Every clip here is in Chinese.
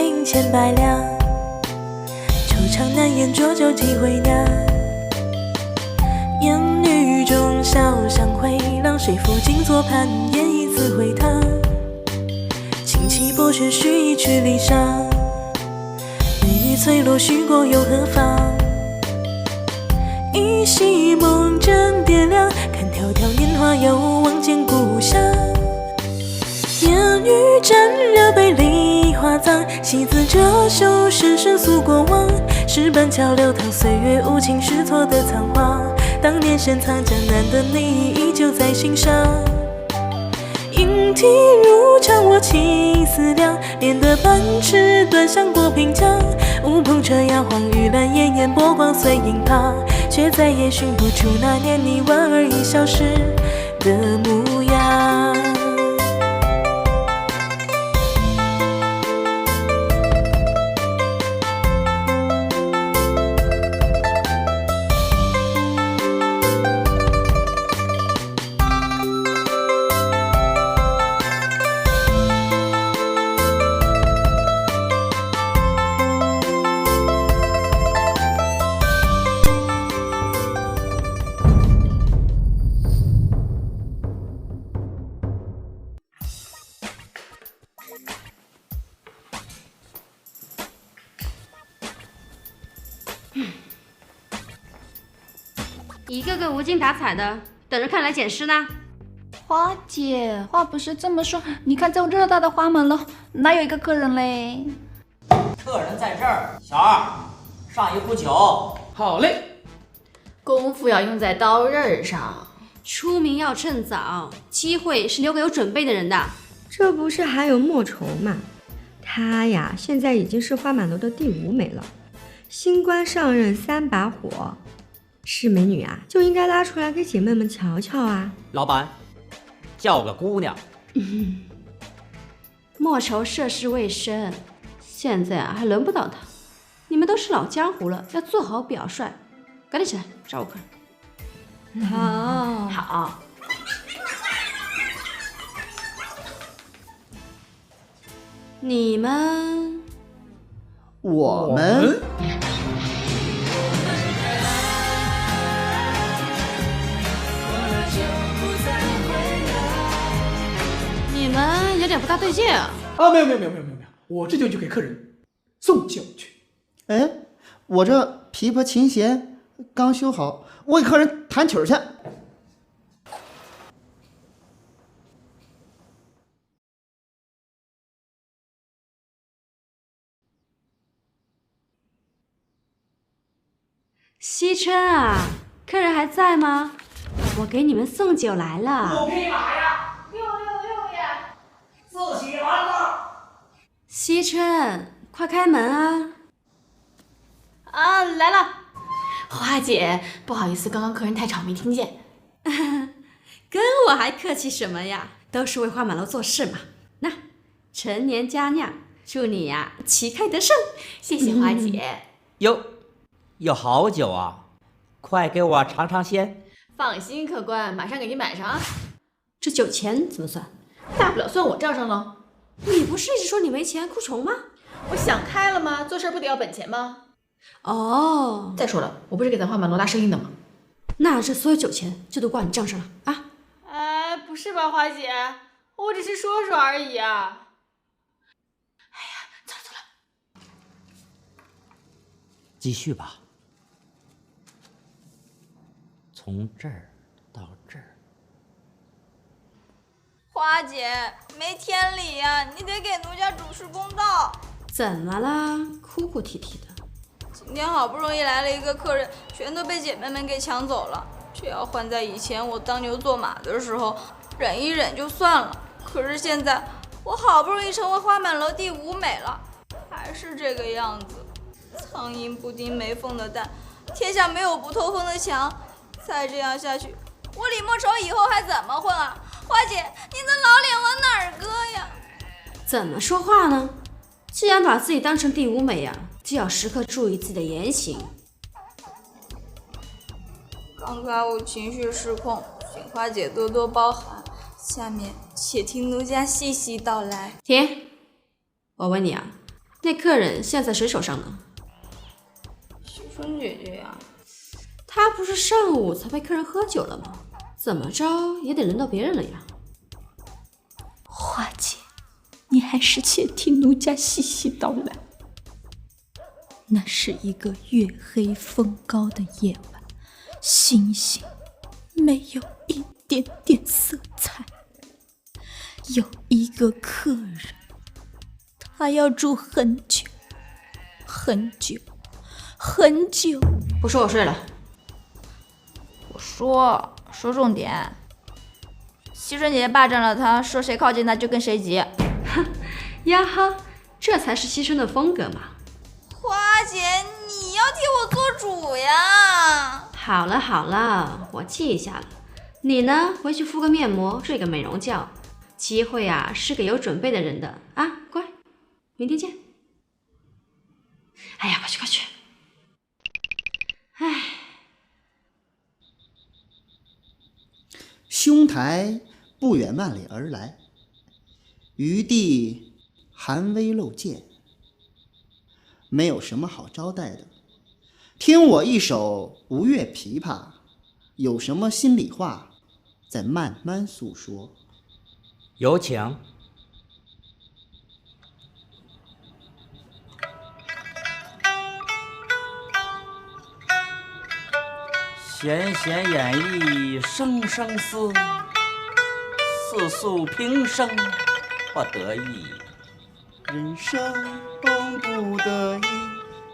银千百两，惆怅难言浊酒几回酿。烟雨中小巷回廊，谁抚镜坐盘烟一次回塘。轻骑薄雪须一曲离殇，雨翠落许过又何妨？依稀梦枕点亮，看迢迢年华又望见故乡。烟雨沾热杯梨花脏，戏子折袖深深诉过往。石板桥流淌岁月无情试错的仓皇，当年深藏江南的你依旧在心上。莺啼如常我情思量，连得半尺端详过平江。乌篷车摇晃玉兰烟烟波光碎影旁，却再也寻不出那年你莞尔一笑时的模样。一个个无精打采的，等着看来捡尸呢。花姐，话不是这么说，你看这热闹的花满楼，哪有一个客人嘞？客人在这儿，小二，上一壶酒。好嘞，功夫要用在刀刃上，出名要趁早，机会是留给有准备的人的。这不是还有莫愁吗？她呀，现在已经是花满楼的第5美了，新官上任3把火。是美女啊，就应该拉出来给姐妹们瞧瞧啊！老板，叫个姑娘。莫愁涉世未深，现在还轮不到他。你们都是老江湖了，要做好表率。赶紧起来找我客人。好。你们，我们你们有点不大对劲啊！没有，我这就去给客人送酒去。哎，我这琵琶琴弦刚修好，我给客人弹曲去。惜春啊，客人还在吗？我给你们送酒来了。5匹马呀！666呀！自己来了。惜春，快开门啊！来了。花姐，不好意思，刚刚客人太吵没听见。跟我还客气什么呀？都是为花满楼做事嘛。那陈年佳酿，祝你呀旗开得胜。谢谢花姐。哟，有好酒啊！快给我尝尝鲜。放心，客官，马上给您买上啊。这酒钱怎么算？大不了算我账上喽。你不是一直说你没钱哭穷吗？我想开了吗？做事不得要本钱吗？哦，再说了，我不是给咱花满楼拉生意的吗？那这所有酒钱就都挂你账上了啊！哎，不是吧，花姐，我只是说说而已啊。哎呀，走了。继续吧，从这儿到这儿。花姐，没天理呀！你得给奴家主持公道。怎么啦？哭哭啼啼的。今天好不容易来了一个客人，全都被姐妹们给抢走了。这要换在以前我当牛做马的时候，忍一忍就算了。可是现在我好不容易成为花满楼第5美了，还是这个样子。苍蝇不叮没缝的蛋，天下没有不透风的墙。再这样下去，我李莫愁以后还怎么混啊？花姐，你的老脸往哪儿搁呀？怎么说话呢？既然把自己当成第5美呀，就要时刻注意自己的言行。刚才我情绪失控，请花姐多多包涵。下面且听奴家细细道来。停！我问你啊，那客人现在谁手上呢？西春姐姐呀，她不是上午才陪客人喝酒了吗？怎么着也得轮到别人了呀。花姐，你还是且听奴家细细道来。那是一个月黑风高的夜晚，星星没有一点点色彩。有一个客人，他要住很久很久很久。不说我睡了。我说重点。西春姐姐霸占了他，说谁靠近他就跟谁急。呀哈，这才是西春的风格嘛。花姐，你要替我做主呀！好了好了，我记下了。你呢，回去敷个面膜，睡个美容觉。机会啊，是给有准备的人的啊，乖，明天见。哎呀，快去快去！哎，兄台不远万里而来，余弟寒微露见，没有什么好招待的。听我一首吴越琵琶，有什么心里话，再慢慢诉说。有请。弦弦演绎声声思，似诉平生不得意。人生不得已，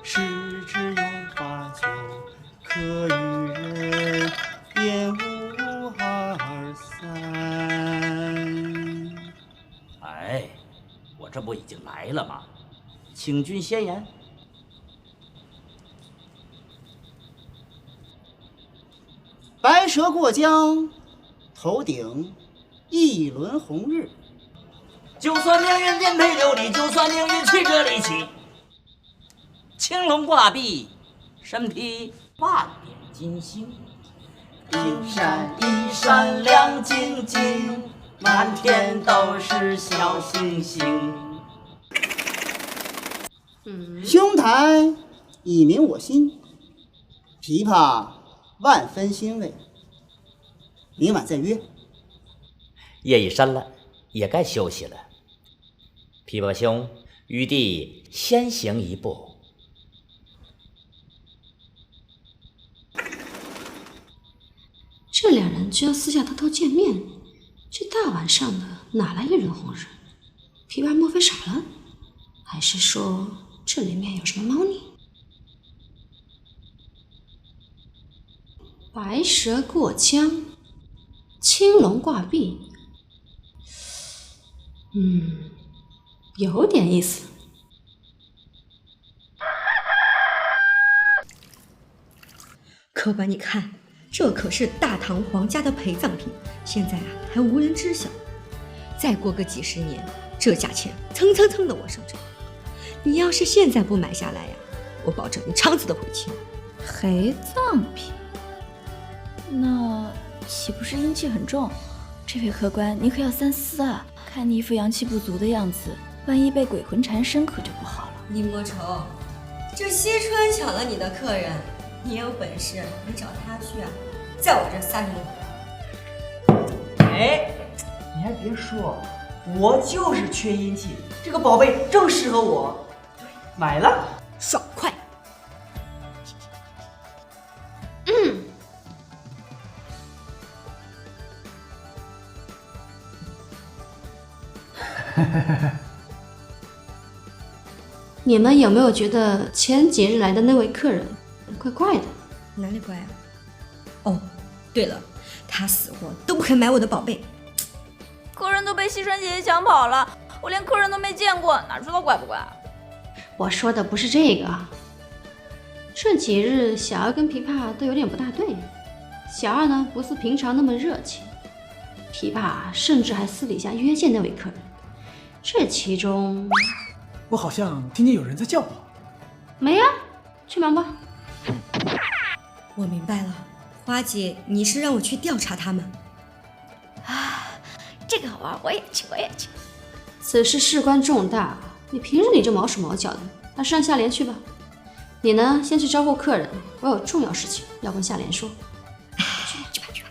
失之有花酒，可与人言无二三。哎，我这不已经来了吗？请君先言。白蛇过江，头顶一轮红日。就算命运颠沛流离，就算命运曲折离奇，青龙挂壁，身披万点金星，金闪一闪亮晶晶，满天都是小星星。兄台已明我心，琵琶万分欣慰，明晚再约。夜已深了，也该休息了。琵琶兄，余弟先行一步。这两人居然私下偷偷见面，这大晚上的哪来一轮红日？琵琶莫非傻了？还是说这里面有什么猫腻？白蛇过江，青龙挂壁，有点意思。客官，你看，这可是大唐皇家的陪葬品，现在还无人知晓。再过个几十年，这价钱蹭蹭蹭的往上涨。你要是现在不买下来呀，我保证你肠子都会青。陪葬品，那岂不是阴气很重？这位客官，你可要三思啊！看你一副阳气不足的样子，万一被鬼魂缠身，可就不好了。宁莫愁，这惜春抢了你的客人，你有本事你找他去啊，在我这撒手。哎，你还别说，我就是缺阴气，这个宝贝正适合我，买了，爽快。你们有没有觉得前几日来的那位客人怪怪的？哪里怪啊？哦，对了，他死活都不肯买我的宝贝。客人都被西川姐姐抢跑了，我连客人都没见过，哪知道怪不怪？我说的不是这个。这几日小二跟琵琶都有点不大对。小二呢，不似平常那么热情，琵琶甚至还私底下约见那位客人。这其中，我好像听见有人在叫我。没呀，去忙吧。我明白了，花姐，你是让我去调查他们。这个好玩，我也去。此事事关重大，你凭着你这毛手毛脚的，那上下联去吧。你呢，先去招呼客人，我有重要事情要跟夏莲说。去吧。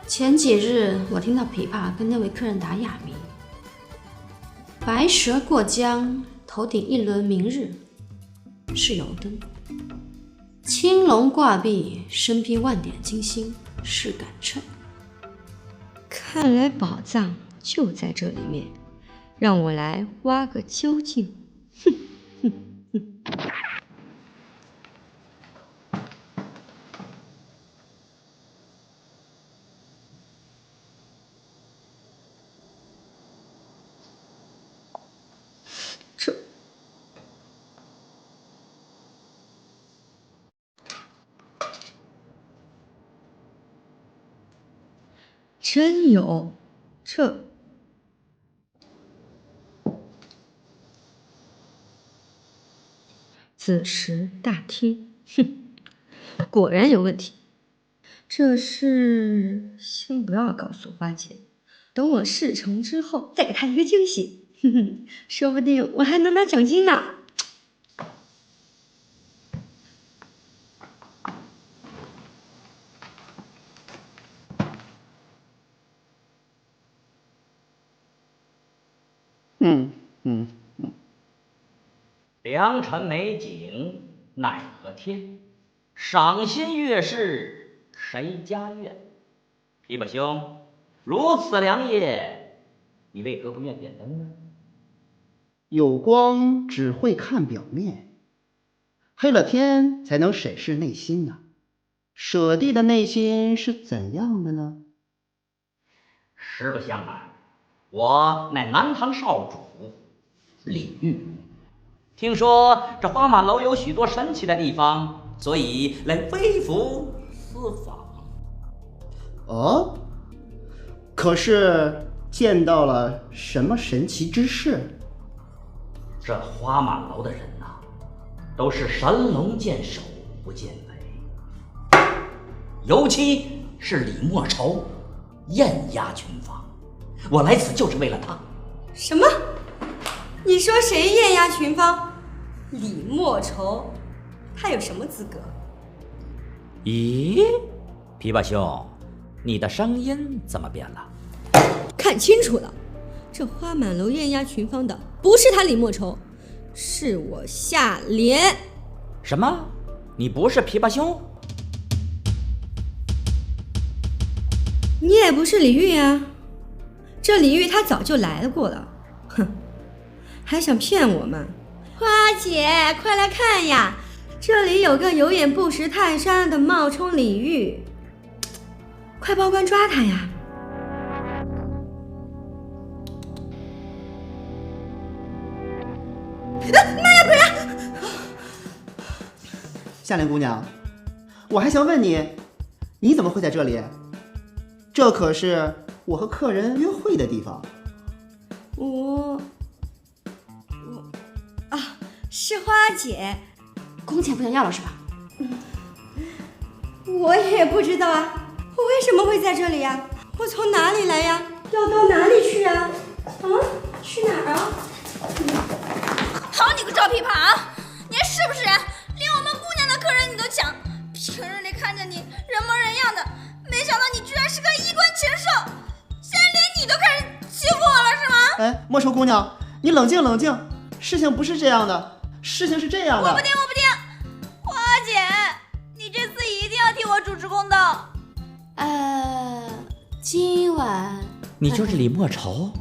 前几日我听到琵琶跟那位客人打哑谜：白蛇过江，头顶一轮明日是油灯；青龙挂壁，身披万点金星是杆秤。看来宝藏就在这里面，让我来挖个究竟。这真有，这子时大厅，果然有问题。这事先不要告诉花姐，等我事成之后再给她一个惊喜，说不定我还能拿奖金呢。良辰美景奈何天，赏心悦事谁家院？琵琶兄，如此良夜，你为何不愿点灯呢？有光只会看表面，黑了天才能审视内心啊。舍弟的内心是怎样的呢？实不相瞒，我乃南唐少主李煜。听说这花满楼有许多神奇的地方，所以来微服私访。哦，可是见到了什么神奇之事？这花满楼的人呐，都是神龙见首不见尾，尤其是李莫愁，艳压群芳。我来此就是为了他。什么？你说谁艳压群芳？李莫愁，他有什么资格？咦，琵琶兄，你的声音怎么变了？看清楚了，这花满楼艳压群芳的不是他李莫愁，是我夏莲。什么？你不是琵琶兄？你也不是李煜啊？这李煜他早就来过了，哼，还想骗我吗？花姐，快来看呀，这里有个有眼不识泰山的冒充李煜，快报官抓他呀！妈呀，鬼呀！夏莲姑娘，我还想问你，你怎么会在这里？这可是我和客人约会的地方。是花姐，工钱不想要了是吧？我也不知道啊，我为什么会在这里呀？我从哪里来呀？要到哪里去啊？去哪儿啊？好你个赵琵琶啊！你还是不是人？连我们姑娘的客人你都抢，平日里看着你人模人样的，没想到你居然是个衣冠禽兽，现在连你都开始欺负我了是吗？哎，莫愁姑娘，你冷静冷静，事情不是这样的，事情是这样的。我不听，花姐，你这次一定要替我主持公道。今晚你就是李莫愁？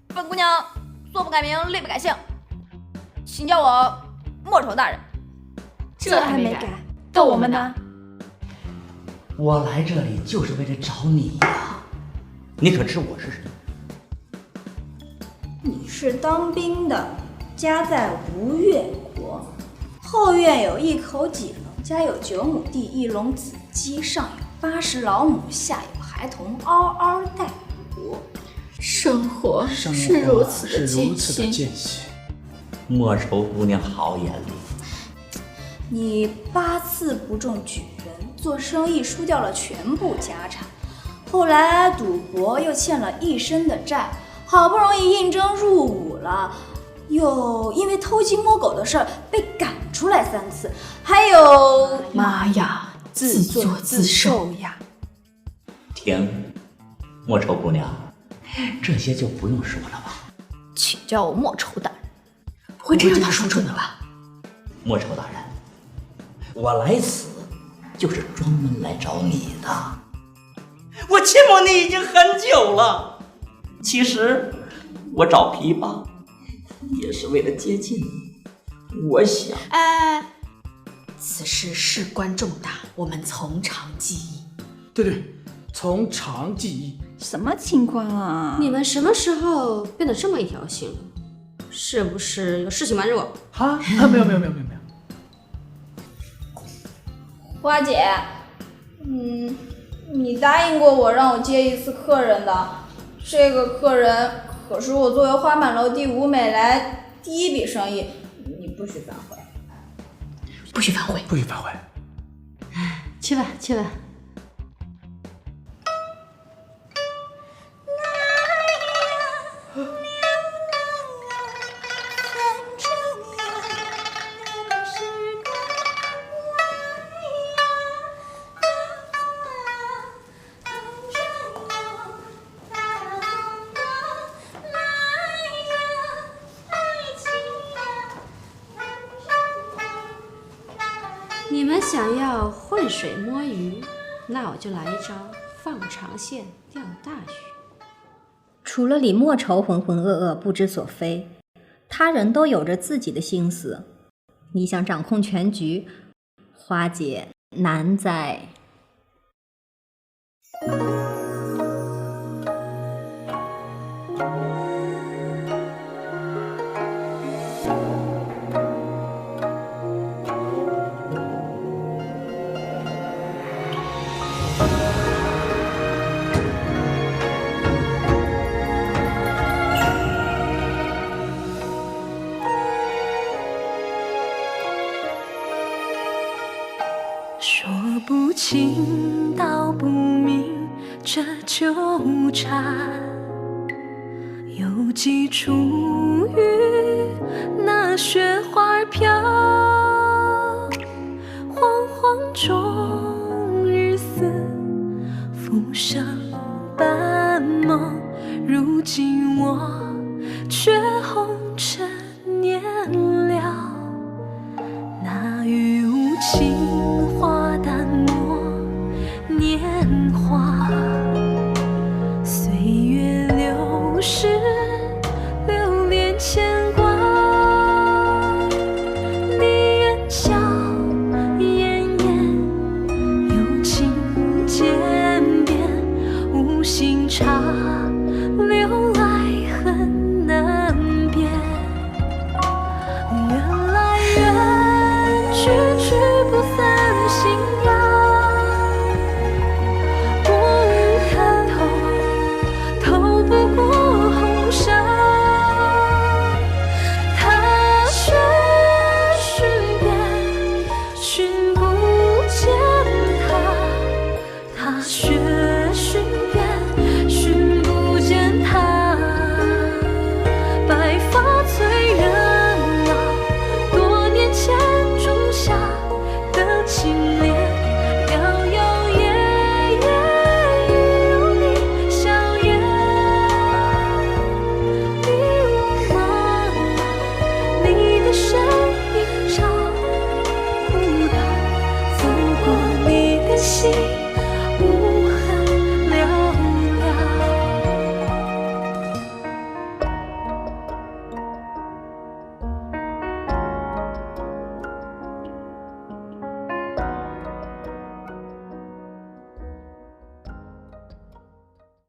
本姑娘素不改名，劣不改姓，请叫我莫愁大人。这还没改，逗我们呢？我来这里就是为了找你呀！你可知我是谁？你是当兵的，家在吴越国，后院有一口井，家有9亩地，1笼子鸡，上有80老母，下有孩童嗷嗷待哺。生活是如此的艰辛。莫愁姑娘好眼力。你8次不中举人，做生意输掉了全部家产，后来赌博又欠了一身的债，好不容易应征入伍了，又因为偷鸡摸狗的事儿被赶出来3次，还有……妈呀，自作自受呀！停，莫愁姑娘，这些就不用说了吧。请叫我莫愁大人，不会真让他说准的吧？莫愁大人，我来此就是专门来找你的。我亲慕你已经很久了。其实我找琵琶也是为了接近你。我想，此事事关重大，我们从长计议。对，从长计议。什么情况啊？你们什么时候变得这么一条心了？是不是有事情瞒着我？哈，没有。花姐，你答应过我让我接一次客人的，这个客人可是我作为花满楼第5美来第1笔生意，你不许反悔。不许反悔。去吧。你们想要浑水摸鱼，那我就来一招放长线钓大鱼。除了李莫愁浑浑噩噩不知所非，他人都有着自己的心思。你想掌控全局，花姐难在。说不清道不明这纠缠，有几处雨那雪花飘，惶惶中日思，浮生半梦，如今我却红尘年了，那雨无情花淡漠年华，岁月流逝，留恋牵挂。你眼角奄奄，有情渐变，无心插柳。